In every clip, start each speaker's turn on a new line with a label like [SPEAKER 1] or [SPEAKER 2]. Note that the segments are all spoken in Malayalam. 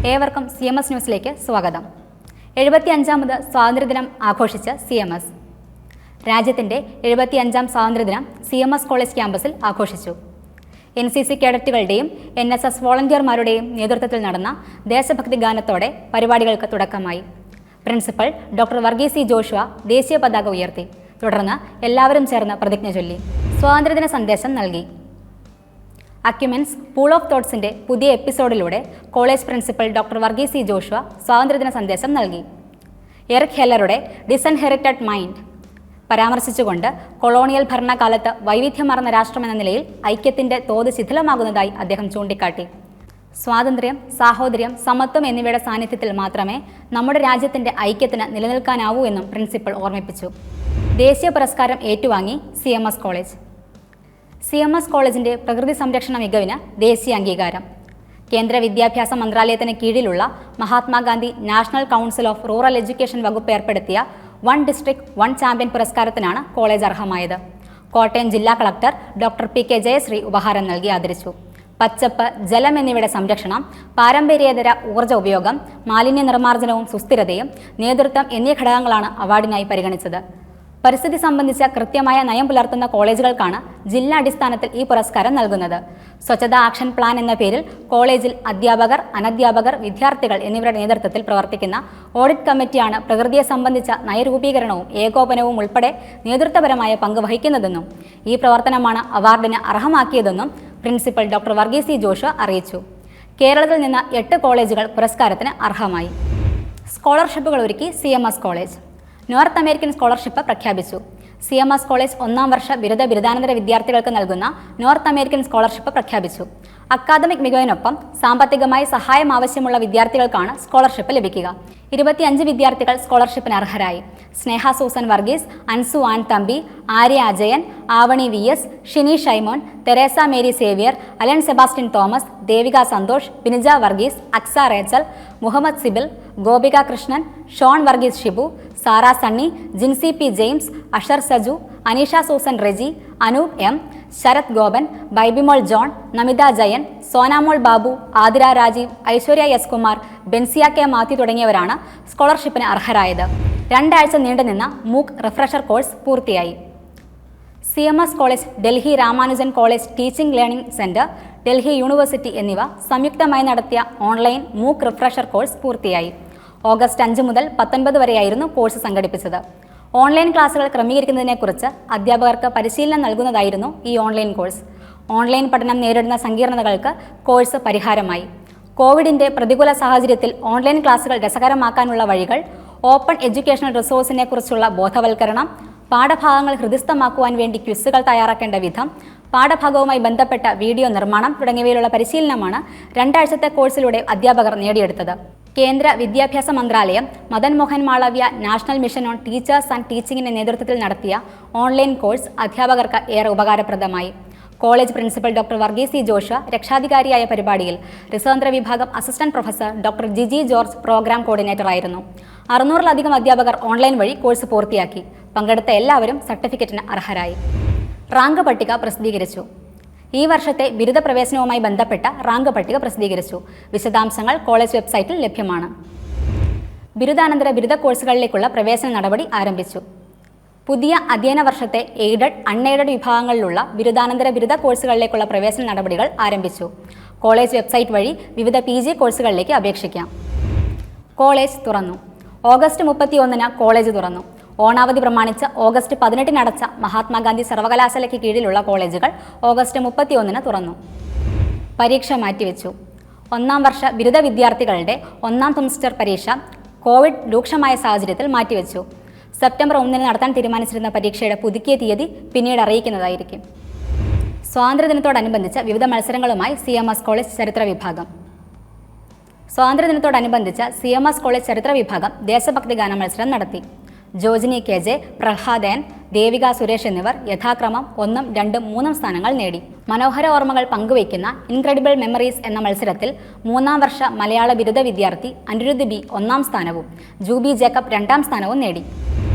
[SPEAKER 1] ഏവർക്കും CMS ന്യൂസിലേക്ക് സ്വാഗതം. 75ാമത് സ്വാതന്ത്ര്യദിനം ആഘോഷിച്ച് CMS. രാജ്യത്തിന്റെ 75ാം സ്വാതന്ത്ര്യദിനം CMS കോളേജ് ക്യാമ്പസിൽ ആഘോഷിച്ചു. NCC കേഡറ്റുകളുടെയും NSS വോളണ്ടിയർമാരുടെയും നേതൃത്വത്തിൽ നടന്ന ദേശഭക്തി ഗാനത്തോടെ പരിപാടികൾക്ക് തുടക്കമായി. പ്രിൻസിപ്പൽ ഡോക്ടർ വർഗീസ് ജോഷുവ ദേശീയ പതാക ഉയർത്തി. തുടർന്ന് എല്ലാവരും ചേർന്ന് പ്രതിജ്ഞ ചൊല്ലി സ്വാതന്ത്ര്യദിന സന്ദേശം നൽകി. അക്യുമെൻസ് പൂൾ ഓഫ് തോട്ട്സിന്റെ പുതിയ എപ്പിസോഡിലൂടെ college principal doctor Varghese Joshua സ്വാതന്ത്ര്യദിന സന്ദേശം നൽകി. എറിക് ഹെല്ലറുടെ ഡിസൻഹെറിറ്റഡ് മൈൻഡ് പരാമർശിച്ചുകൊണ്ട് കൊളോണിയൽ ഭരണകാലത്ത് വൈവിധ്യമാർന്ന രാഷ്ട്രമെന്ന നിലയിൽ ഐക്യത്തിന്റെ തോത് ശിഥിലമാകുന്നതായി അദ്ദേഹം ചൂണ്ടിക്കാട്ടി. സ്വാതന്ത്ര്യം, സാഹോദര്യം, സമത്വം എന്നിവയുടെ സാന്നിധ്യത്തിൽ മാത്രമേ നമ്മുടെ രാജ്യത്തിന്റെ ഐക്യത്തിന് നിലനിൽക്കാനാവൂ എന്നും പ്രിൻസിപ്പൽ ഓർമ്മിപ്പിച്ചു. ദേശീയ പുരസ്കാരം ഏറ്റുവാങ്ങി CMS കോളേജ്. CMS കോളേജിന്റെ പ്രകൃതി സംരക്ഷണ മികവിന് ദേശീയ അംഗീകാരം. കേന്ദ്ര വിദ്യാഭ്യാസ മന്ത്രാലയത്തിന് കീഴിലുള്ള Mahatma Gandhi national council of rural education വകുപ്പ് ഏർപ്പെടുത്തിയ വൺ ഡിസ്ട്രിക്ട് വൺ ചാമ്പ്യൻ പുരസ്കാരത്തിനാണ് കോളേജ് അർഹമായത്. കോട്ടയം ജില്ലാ കളക്ടർ ഡോക്ടർ PK ജയശ്രീ ഉപഹാരം നൽകി ആദരിച്ചു. പച്ചപ്പ്, ജലം എന്നിവയുടെ സംരക്ഷണം, പാരമ്പര്യേതര ഊർജ്ജ ഉപയോഗം, മാലിന്യ നിർമ്മാർജ്ജനവും സുസ്ഥിരതയും, നേതൃത്വം എന്നീ ഘടകങ്ങളാണ് അവാർഡിനായി പരിഗണിച്ചത്. പരിസ്ഥിതി സംബന്ധിച്ച കൃത്യമായ നയം പുലർത്തുന്ന കോളേജുകൾക്കാണ് ജില്ലാടിസ്ഥാനത്തിൽ ഈ പുരസ്കാരം നൽകുന്നത്. സ്വച്ഛതാ ആക്ഷൻ പ്ലാൻ എന്ന പേരിൽ കോളേജിൽ അധ്യാപകർ, അനധ്യാപകർ, വിദ്യാർത്ഥികൾ എന്നിവരുടെ നേതൃത്വത്തിൽ പ്രവർത്തിക്കുന്ന ഓഡിറ്റ് കമ്മിറ്റിയാണ് പ്രകൃതിയെ സംബന്ധിച്ച നയരൂപീകരണവും ഏകോപനവും ഉൾപ്പെടെ നേതൃത്വപരമായ പങ്ക് വഹിക്കുന്നതെന്നും ഈ പ്രവർത്തനമാണ് അവാർഡിന് അർഹമാക്കിയതെന്നും പ്രിൻസിപ്പൽ ഡോക്ടർ വർഗീസ് ജോഷുവ അറിയിച്ചു. കേരളത്തിൽ നിന്ന് 8 കോളേജുകൾ പുരസ്കാരത്തിന് അർഹമായി. സ്കോളർഷിപ്പുകൾ ഒരുക്കി CMS college. North American scholarship പ്രഖ്യാപിച്ചു. CMS കോളേജ് 1ാം വർഷ ബിരുദാനന്തര വിദ്യാർത്ഥികൾക്ക് നൽകുന്ന നോർത്ത് അമേരിക്കൻ സ്കോളർഷിപ്പ് പ്രഖ്യാപിച്ചു. അക്കാദമിക് മികവിനൊപ്പം സാമ്പത്തികമായി സഹായം ആവശ്യമുള്ള വിദ്യാർത്ഥികൾക്കാണ് സ്കോളർഷിപ്പ് ലഭിക്കുക. 25 വിദ്യാർത്ഥികൾ സ്കോളർഷിപ്പിന് അർഹരായി. Sneha Susan Varghese, Ansu Ann Thampi, Arya Ajayan, Avani VS, Shini Shymon, Teresa Mary Xavier, Alan Sebastian Thomas, Devika Santhosh, Binija Varghese, Aksa Rachel, Muhammad Sibil, Gopika Krishnan, Shon Varghese Shibu, Sara Sunny, Jincy P James, Asher Saju, Aneesha Susan Reji, Anoop M, Sarath Gopan, Bybimol John, Namitha Jayan, Sonamol Babu, Athira Rajeev, Aishwarya S Kumar, Benziya K Mathew തുടങ്ങിയവരാണ് സ്കോളർഷിപ്പിന് അർഹരായത്. 2 ആഴ്ച നീണ്ടുനിന്ന MOOC റിഫ്രഷർ കോഴ്സ് പൂർത്തിയായി. CMS college, Delhi Ramanujan college teaching learning centre, Delhi university എന്നിവ സംയുക്തമായി നടത്തിയ ഓൺലൈൻ MOOC റിഫ്രഷർ കോഴ്സ് പൂർത്തിയായി. ഓഗസ്റ്റ് 5 മുതൽ 19 വരെയായിരുന്നു കോഴ്സ് സംഘടിപ്പിച്ചത്. ഓൺലൈൻ ക്ലാസുകൾ ക്രമീകരിക്കുന്നതിനെക്കുറിച്ച് അധ്യാപകർക്ക് പരിശീലനം നൽകുന്നതായിരുന്നു ഈ ഓൺലൈൻ കോഴ്സ്. ഓൺലൈൻ പഠനം നേരിടുന്ന സങ്കീർണതകൾക്ക് കോഴ്സ് പരിഹാരമായി. കോവിഡിന്റെ പ്രതികൂല സാഹചര്യത്തിൽ ഓൺലൈൻ ക്ലാസുകൾ രസകരമാക്കാനുള്ള വഴികൾ, ഓപ്പൺ എഡ്യൂക്കേഷണൽ റിസോഴ്സിനെ കുറിച്ചുള്ള ബോധവൽക്കരണം, പാഠഭാഗങ്ങൾ ഹൃദിസ്ഥമാക്കുവാൻ വേണ്ടി ക്വിസുകൾ തയ്യാറാക്കേണ്ട വിധം, പാഠഭാഗവുമായി ബന്ധപ്പെട്ട വീഡിയോ നിർമ്മാണം തുടങ്ങിയവയിലുള്ള പരിശീലനമാണ് 2 ആഴ്ചത്തെ കോഴ്സിലൂടെ അധ്യാപകർ നേടിയെടുത്തത്. കേന്ദ്ര വിദ്യാഭ്യാസ മന്ത്രാലയം, Madan Mohan Malaviya national mission on teachers and ടീച്ചിങ്ങിന്റെ നേതൃത്വത്തിൽ നടത്തിയ ഓൺലൈൻ കോഴ്സ് അധ്യാപകർക്ക് ഏറെ ഉപകാരപ്രദമായി. College principal doctor Varghese Joshua രക്ഷാധികാരിയായ പരിപാടിയിൽ റിസർച്ച് വിഭാഗം assistant professor doctor Jiji George programme coordinator ആയിരുന്നു. 600-ലധികം അധ്യാപകർ ഓൺലൈൻ വഴി കോഴ്സ് പൂർത്തിയാക്കി. പങ്കെടുത്ത എല്ലാവരും സർട്ടിഫിക്കറ്റിന് അർഹരായി. റാങ്ക് പട്ടിക പ്രസിദ്ധീകരിച്ചു. ഈ വർഷത്തെ ബിരുദ പ്രവേശനവുമായി ബന്ധപ്പെട്ട റാങ്ക് പട്ടിക പ്രസിദ്ധീകരിച്ചു. വിശദാംശങ്ങൾ കോളേജ് വെബ്സൈറ്റിൽ ലഭ്യമാണ്. ബിരുദാനന്തര ബിരുദ കോഴ്സുകളിലേക്കുള്ള പ്രവേശന നടപടി ആരംഭിച്ചു. പുതിയ അധ്യയന വർഷത്തെ എയ്ഡഡ്, അൺഎയ്ഡഡ് വിഭാഗങ്ങളിലുള്ള ബിരുദാനന്തര ബിരുദ കോഴ്സുകളിലേക്കുള്ള പ്രവേശന നടപടികൾ ആരംഭിച്ചു. കോളേജ് വെബ്സൈറ്റ് വഴി വിവിധ PG കോഴ്സുകളിലേക്ക് അപേക്ഷിക്കാം. കോളേജ് തുറന്നു. ഓഗസ്റ്റ് 31-ന് കോളേജ് തുറന്നു. ഓണാവധി പ്രമാണിച്ച് ഓഗസ്റ്റ് 18-ന് അടച്ച മഹാത്മാഗാന്ധി സർവകലാശാലയ്ക്ക് കീഴിലുള്ള കോളേജുകൾ ഓഗസ്റ്റ് 31-ന് തുറന്നു. പരീക്ഷ മാറ്റിവെച്ചു. 1ാം വർഷ ബിരുദ വിദ്യാർത്ഥികളുടെ 1ാം സെമസ്റ്റർ പരീക്ഷ കോവിഡ് രൂക്ഷമായ സാഹചര്യത്തിൽ മാറ്റിവെച്ചു. സെപ്റ്റംബർ 1-ന് നടത്താൻ തീരുമാനിച്ചിരുന്ന പരീക്ഷയുടെ പുതുക്കിയ തീയതി പിന്നീട് അറിയിക്കുന്നതായിരിക്കും. സ്വാതന്ത്ര്യദിനത്തോടനുബന്ധിച്ച് വിവിധ മത്സരങ്ങളുമായി CMS കോളേജ് ചരിത്ര വിഭാഗം. സ്വാതന്ത്ര്യദിനത്തോടനുബന്ധിച്ച് CMS കോളേജ് ചരിത്ര വിഭാഗം ദേശഭക്തി ഗാന മത്സരം നടത്തി. ജോജിനി KJ, പ്രഹ്ലാദൻ, ദേവിക സുരേഷ് എന്നിവർ യഥാക്രമം 1, 2, 3 സ്ഥാനങ്ങൾ നേടി. മനോഹര ഓർമ്മകൾ പങ്കുവയ്ക്കുന്ന ഇൻക്രെഡിബിൾ മെമ്മറീസ് എന്ന മത്സരത്തിൽ 3ാം വർഷ മലയാള ബിരുദ വിദ്യാർത്ഥി അനിരുദ്ധ് B 1ാം സ്ഥാനവും ജൂബി ജേക്കബ് 2ാം സ്ഥാനവും നേടി.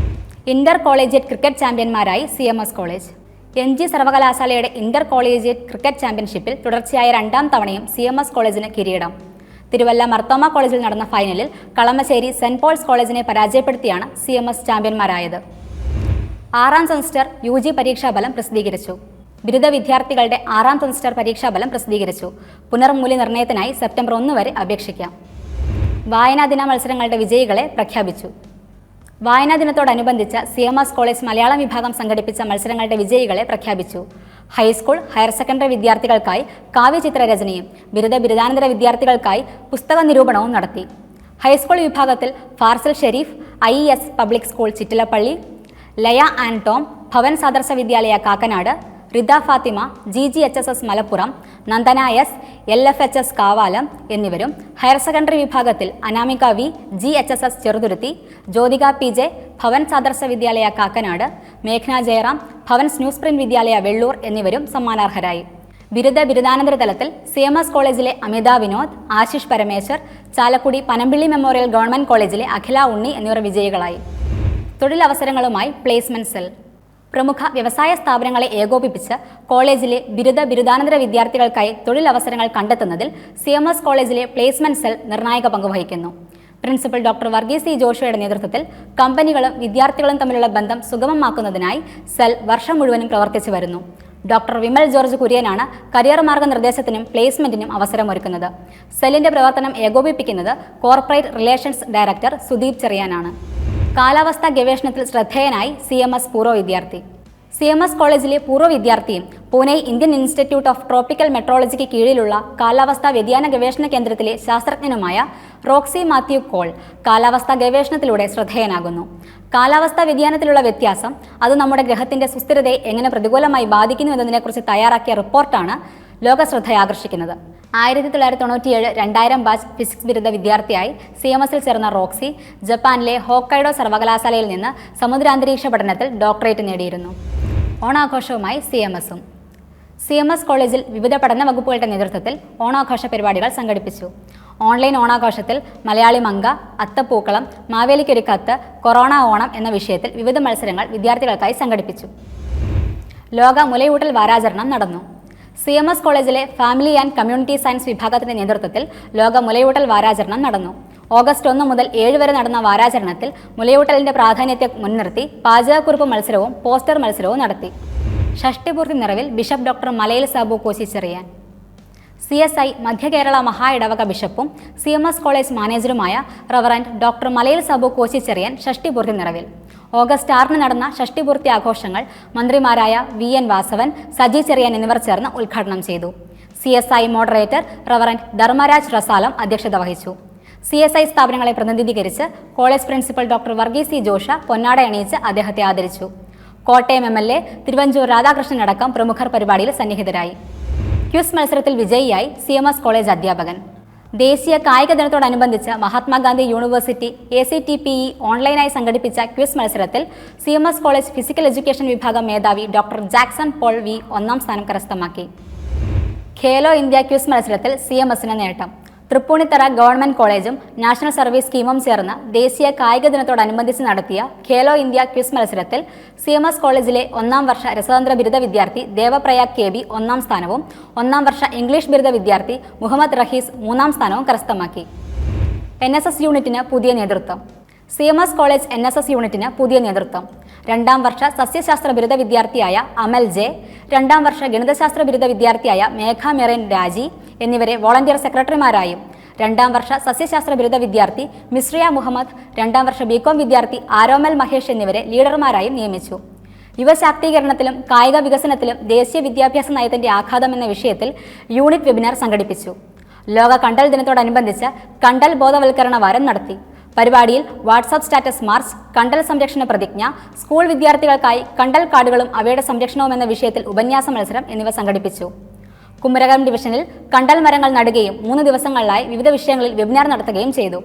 [SPEAKER 1] ഇന്റർ കോളേജിയറ്റ് ക്രിക്കറ്റ് ചാമ്പ്യന്മാരായി CMS കോളേജ്. NG സർവകലാശാലയുടെ ഇന്റർ കോളേജിയറ്റ് ക്രിക്കറ്റ് ചാമ്പ്യൻഷിപ്പിൽ തുടർച്ചയായ 2ാം തവണയും CMS കോളേജിന് കിരീടം. തിരുവല്ല മർത്തോമ കോളേജിൽ നടന്ന ഫൈനലിൽ കളമശ്ശേരി സെന്റ് പോൾസ് കോളേജിനെ പരാജയപ്പെടുത്തിയാണ് CMS ചാമ്പ്യന്മാരായത്. 6ാം സെമസ്റ്റർ UG പരീക്ഷാഫലം പ്രസിദ്ധീകരിച്ചു. ബിരുദ വിദ്യാർത്ഥികളുടെ 6ാം സെമസ്റ്റർ പരീക്ഷാഫലം പ്രസിദ്ധീകരിച്ചു. പുനർമൂല്യനിർണ്ണയത്തിനായി സെപ്റ്റംബർ 1 വരെ അപേക്ഷിക്കാം. വായനാ ദിന മത്സരങ്ങളുടെ വിജയികളെ പ്രഖ്യാപിച്ചു. വായനാ ദിനത്തോടനുബന്ധിച്ച് CMS കോളേജ് മലയാളം വിഭാഗം സംഘടിപ്പിച്ച മത്സരങ്ങളുടെ വിജയികളെ പ്രഖ്യാപിച്ചു. ഹൈസ്കൂൾ, ഹയർ സെക്കൻഡറി വിദ്യാർത്ഥികൾക്കായി കാവ്യചിത്രരചനയും ബിരുദാനന്തര വിദ്യാർത്ഥികൾക്കായി പുസ്തക നിരൂപണവും നടത്തി. ഹൈസ്കൂൾ വിഭാഗത്തിൽ Farsal Sherif IES public school Chittilappilly, Laya and Tom Bhavan Adarsha Vidyalaya Kakkanad, Rida Fathima GGHSS Malappuram, Nandana S LFHS Kavalam എന്നിവരും, ഹയർ സെക്കൻഡറി വിഭാഗത്തിൽ Anamika V GHSS Cheruthuruthy, Jyothika PJ Bhavan Adarsha Vidyalaya Kakkanad, മേഘ്ന Jayaram Bhavan new spring വിദ്യാലയ വെള്ളൂർ എന്നിവരും സമ്മാനാർഹരായി. ബിരുദാനന്തര തലത്തിൽ CMS കോളേജിലെ അമിത വിനോദ്, ആശിഷ് പരമേശ്വർ, ചാലക്കുടി പനമ്പിള്ളി മെമ്മോറിയൽ ഗവൺമെന്റ് കോളേജിലെ അഖില ഉണ്ണി എന്നിവർ വിജയികളായി. തൊഴിലവസരങ്ങളുമായി പ്ലേസ്മെന്റ് സെൽ. പ്രമുഖ വ്യവസായ സ്ഥാപനങ്ങളെ ഏകോപിപ്പിച്ച് കോളേജിലെ ബിരുദാനന്തര വിദ്യാർത്ഥികൾക്കായി തൊഴിലവസരങ്ങൾ കണ്ടെത്തുന്നതിൽ CMS കോളേജിലെ പ്ലേസ്മെന്റ് സെൽ നിർണായക പങ്കുവഹിക്കുന്നു. പ്രിൻസിപ്പൽ ഡോക്ടർ വർഗീസ് C ജോഷയുടെ നേതൃത്വത്തിൽ കമ്പനികളും വിദ്യാർത്ഥികളും തമ്മിലുള്ള ബന്ധം സുഗമമാക്കുന്നതിനായി സെൽ വർഷം മുഴുവനും പ്രവർത്തിച്ചു വരുന്നു. ഡോക്ടർ വിമൽ ജോർജ് കുര്യനാണ് കരിയർ മാർഗനിർദ്ദേശത്തിനും പ്ലേസ്മെന്റിനും അവസരമൊരുക്കുന്നത്. സെല്ലിന്റെ പ്രവർത്തനം ഏകോപിപ്പിക്കുന്നത് കോർപ്പറേറ്റ് റിലേഷൻസ് ഡയറക്ടർ സുദീപ് ചെറിയാനാണ്. കാലാവസ്ഥാ ഗവേഷണത്തിൽ ശ്രദ്ധേയനായി CMS പൂർവ്വ വിദ്യാർത്ഥി. CMS കോളേജിലെ പൂർവ്വ വിദ്യാർത്ഥിയും Pune Indian institute of tropical മെട്രോളജിക്ക് കീഴിലുള്ള കാലാവസ്ഥാ വ്യതിയാന ഗവേഷണ കേന്ദ്രത്തിലെ ശാസ്ത്രജ്ഞനുമായ റോക്സി മാത്യു കോൾ കാലാവസ്ഥാ ഗവേഷണത്തിലൂടെ ശ്രദ്ധേയനാകുന്നു. കാലാവസ്ഥാ വ്യതിയാനത്തിലുള്ള വ്യത്യാസം അത് നമ്മുടെ ഗ്രഹത്തിന്റെ സുസ്ഥിരതയെ എങ്ങനെ പ്രതികൂലമായി ബാധിക്കുന്നു എന്നതിനെക്കുറിച്ച് തയ്യാറാക്കിയ റിപ്പോർട്ടാണ് ലോകശ്രദ്ധയാകർഷിക്കുന്നത്. 1997-2000 ബാച്ച് ഫിസിക്സ് ബിരുദ വിദ്യാർത്ഥിയായി CMSൽ ചേർന്ന റോക്സി ജപ്പാനിലെ ഹോക്കൈഡോ സർവകലാശാലയിൽ നിന്ന് സമുദ്രാന്തരീക്ഷ പഠനത്തിൽ ഡോക്ടറേറ്റ് നേടിയിരുന്നു. ഓണാഘോഷവുമായി CMS കോളേജിൽ വിവിധ പഠന വകുപ്പുകളുടെ നേതൃത്വത്തിൽ ഓണാഘോഷ പരിപാടികൾ സംഘടിപ്പിച്ചു. ഓൺലൈൻ ഓണാഘോഷത്തിൽ മലയാളി മങ്ക, അത്തപ്പൂക്കളം, മാവേലിക്കൊരു കത്ത്, കൊറോണ ഓണം എന്ന വിഷയത്തിൽ വിവിധ മത്സരങ്ങൾ വിദ്യാർത്ഥികൾക്കായി സംഘടിപ്പിച്ചു. ലോക മുലയൂട്ടൽ വാരാചരണം നടന്നു. CMS കോളേജിലെ ഫാമിലി ആൻഡ് കമ്മ്യൂണിറ്റി സയൻസ് വിഭാഗത്തിന്റെ നേതൃത്വത്തിൽ ലോക മുലയൂട്ടൽ വാരാചരണം നടന്നു. ഓഗസ്റ്റ് 1 മുതൽ 7 വരെ നടന്ന വാരാചരണത്തിൽ മുലയൂട്ടലിന്റെ പ്രാധാന്യത്തെ മുൻനിർത്തി പാചകക്കുറിപ്പ് മത്സരവും പോസ്റ്റർ മത്സരവും നടത്തി. ഷഷ്ടിപൂർത്തി നിറവിൽ ബിഷപ്പ് ഡോക്ടർ മലയിൽ സാബു കോശിച്ചെറിയാൻ. CSI മധ്യ കേരള മഹാ ഇടവക ബിഷപ്പും CMS കോളേജ് മാനേജറുമായ റവറന്റ് ഡോക്ടർ മലയിൽ സാബു കോശിച്ചെറിയാൻ ഷഷ്ടിപൂർത്തി നിറവിൽ. ഓഗസ്റ്റ് 6 നടന്ന ഷഷ്ടിപൂർത്തി ആഘോഷങ്ങൾ മന്ത്രിമാരായ VN വാസവൻ, സജി ചെറിയാൻ എന്നിവർ ചേർന്ന് ഉദ്ഘാടനം ചെയ്തു. CSI moderator reverend Dharmaraj Rasalam അധ്യക്ഷത വഹിച്ചു. CSI സ്ഥാപനങ്ങളെ പ്രതിനിധീകരിച്ച് college principal doctor Varghese C ജോഷ പൊന്നാട അണിയിച്ച് അദ്ദേഹത്തെ ആദരിച്ചു. കോട്ടയം MLA തിരുവഞ്ചൂർ രാധാകൃഷ്ണൻ അടക്കം പ്രമുഖർ പരിപാടിയിൽ സന്നിഹിതരായി. ക്വിസ് മത്സരത്തിൽ വിജയിയായി CMS കോളേജ് അധ്യാപകൻ. ദേശീയ കായിക ദിനത്തോടനുബന്ധിച്ച് മഹാത്മാഗാന്ധി യൂണിവേഴ്സിറ്റി ACTPE ഓൺലൈനായി സംഘടിപ്പിച്ച ക്വിസ് മത്സരത്തിൽ CMS കോളേജ് ഫിസിക്കൽ എഡ്യൂക്കേഷൻ വിഭാഗം മേധാവി ഡോക്ടർ ജാക്സൺ പോൾ V 1ാം സ്ഥാനം കരസ്ഥമാക്കി. ഖേലോ ഇന്ത്യ ക്വിസ് മത്സരത്തിൽ CMSന് നേട്ടം. തൃപ്പൂണിത്തറ ഗവൺമെന്റ് കോളേജും നാഷണൽ സർവീസ് സ്കീമും ചേർന്ന് ദേശീയ കായിക ദിനത്തോടനുബന്ധിച്ച് നടത്തിയ ഖേലോ ഇന്ത്യ ക്വിസ് മത്സരത്തിൽ CMS കോളേജിലെ 1ാം വർഷ രസതന്ത്ര ബിരുദ വിദ്യാർത്ഥി ദേവപ്രയാഗ് KB 1ാം സ്ഥാനവും 1ാം വർഷ ഇംഗ്ലീഷ് ബിരുദ വിദ്യാർത്ഥി മുഹമ്മദ് റഹീസ് 3ാം സ്ഥാനവും കരസ്ഥമാക്കി. NSS യൂണിറ്റിന് പുതിയ നേതൃത്വം. CMS കോളേജ് NSS യൂണിറ്റിന് പുതിയ നേതൃത്വം. 2ാം വർഷ സസ്യശാസ്ത്ര ബിരുദ വിദ്യാർത്ഥിയായ അമൽ J, 2ാം വർഷ ഗണിതശാസ്ത്ര ബിരുദ വിദ്യാർത്ഥിയായ മേഘ മെറിൻ രാജി എന്നിവരെ വോളണ്ടിയർ സെക്രട്ടറിമാരായും, 2ാം വർഷ സസ്യശാസ്ത്ര ബിരുദ വിദ്യാർത്ഥി മിശ്രിയ മുഹമ്മദ്, 2ാം വർഷ BCom വിദ്യാർത്ഥി ആരോമൽ മഹേഷ് എന്നിവരെ ലീഡർമാരായും നിയമിച്ചു. യുവശാക്തീകരണത്തിലും കായിക വികസനത്തിലും ദേശീയ വിദ്യാഭ്യാസ നയത്തിന്റെ ആഘാതം എന്ന വിഷയത്തിൽ യൂണിറ്റ് വെബിനാർ സംഘടിപ്പിച്ചു. ലോക കണ്ടൽ ദിനത്തോടനുബന്ധിച്ച് കണ്ടൽ ബോധവൽക്കരണ വാരം നടത്തി. പരിപാടിയിൽ വാട്സാപ്പ് സ്റ്റാറ്റസ് മാർച്ച്, കണ്ടൽ സംരക്ഷണ പ്രതിജ്ഞ, സ്കൂൾ വിദ്യാർത്ഥികൾക്കായി കണ്ടൽ കാർഡുകളും അവയുടെ സംരക്ഷണവും എന്ന വിഷയത്തിൽ ഉപന്യാസ മത്സരം എന്നിവ സംഘടിപ്പിച്ചു. കുമരകം ഡിവിഷനിൽ കണ്ടൽ മരങ്ങൾ നടുകയും 3 ദിവസങ്ങളിലായി വിവിധ വിഷയങ്ങളിൽ വെബിനാർ നടത്തുകയും ചെയ്തു.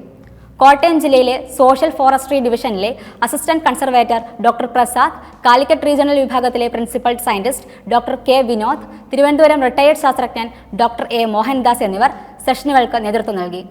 [SPEAKER 1] കോട്ടയം ജില്ലയിലെ സോഷ്യൽ ഫോറസ്ട്രി ഡിവിഷനിലെ assistant conservator doctor Prasad, Calicut regional വിഭാഗത്തിലെ principal scientist doctor K Vinod, Thiruvananthapuram retired ശാസ്ത്രജ്ഞൻ ഡോക്ടർ A മോഹൻദാസ് എന്നിവർ സെഷനുകൾക്ക് നേതൃത്വം നൽകി.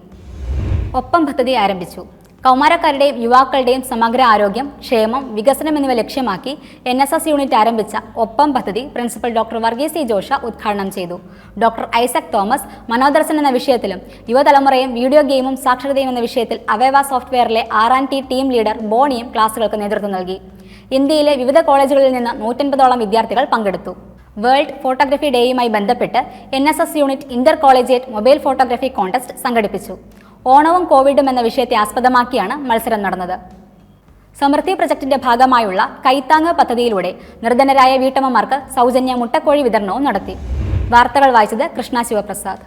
[SPEAKER 1] ഒപ്പം പദ്ധതി ആരംഭിച്ചു. കൗമാരക്കാരുടെയും യുവാക്കളുടെയും സമഗ്ര ആരോഗ്യം, ക്ഷേമം, വികസനം എന്നിവ ലക്ഷ്യമാക്കി NSS യൂണിറ്റ് ആരംഭിച്ച ഒപ്പം പദ്ധതി പ്രിൻസിപ്പൽ ഡോക്ടർ വർഗീസ് ജോഷ ഉദ്ഘാടനം ചെയ്തു. ഡോക്ടർ ഐസക് തോമസ് മനോദർശൻ എന്ന വിഷയത്തിലും യുവതലമുറയും വീഡിയോ ഗെയിമും സാക്ഷരതയും എന്ന വിഷയത്തിൽ അവയവ സോഫ്റ്റ്വെയറിലെ R&T ടീം ലീഡർ ബോണിയും ക്ലാസുകൾക്ക് നേതൃത്വം നൽകി. ഇന്ത്യയിലെ വിവിധ കോളേജുകളിൽ നിന്ന് 150ഓളം വിദ്യാർത്ഥികൾ പങ്കെടുത്തു. വേൾഡ് ഫോട്ടോഗ്രഫി ഡേയുമായി ബന്ധപ്പെട്ട് NSS unit Inter collegiate mobile photography contest സംഘടിപ്പിച്ചു. ഓണവും കോവിഡും എന്ന വിഷയത്തെ ആസ്പദമാക്കിയാണ് മത്സരം നടന്നത്. സമൃദ്ധി പ്രൊജക്ടിന്റെ ഭാഗമായുള്ള കൈത്താങ്ങ് പദ്ധതിയിലൂടെ നിർധനരായ വീട്ടമ്മമാർക്ക് സൗജന്യ മുട്ടക്കോഴി വിതരണവും നടത്തി. വാർത്തകൾ വായിച്ചത് കൃഷ്ണ ശിവപ്രസാദ്.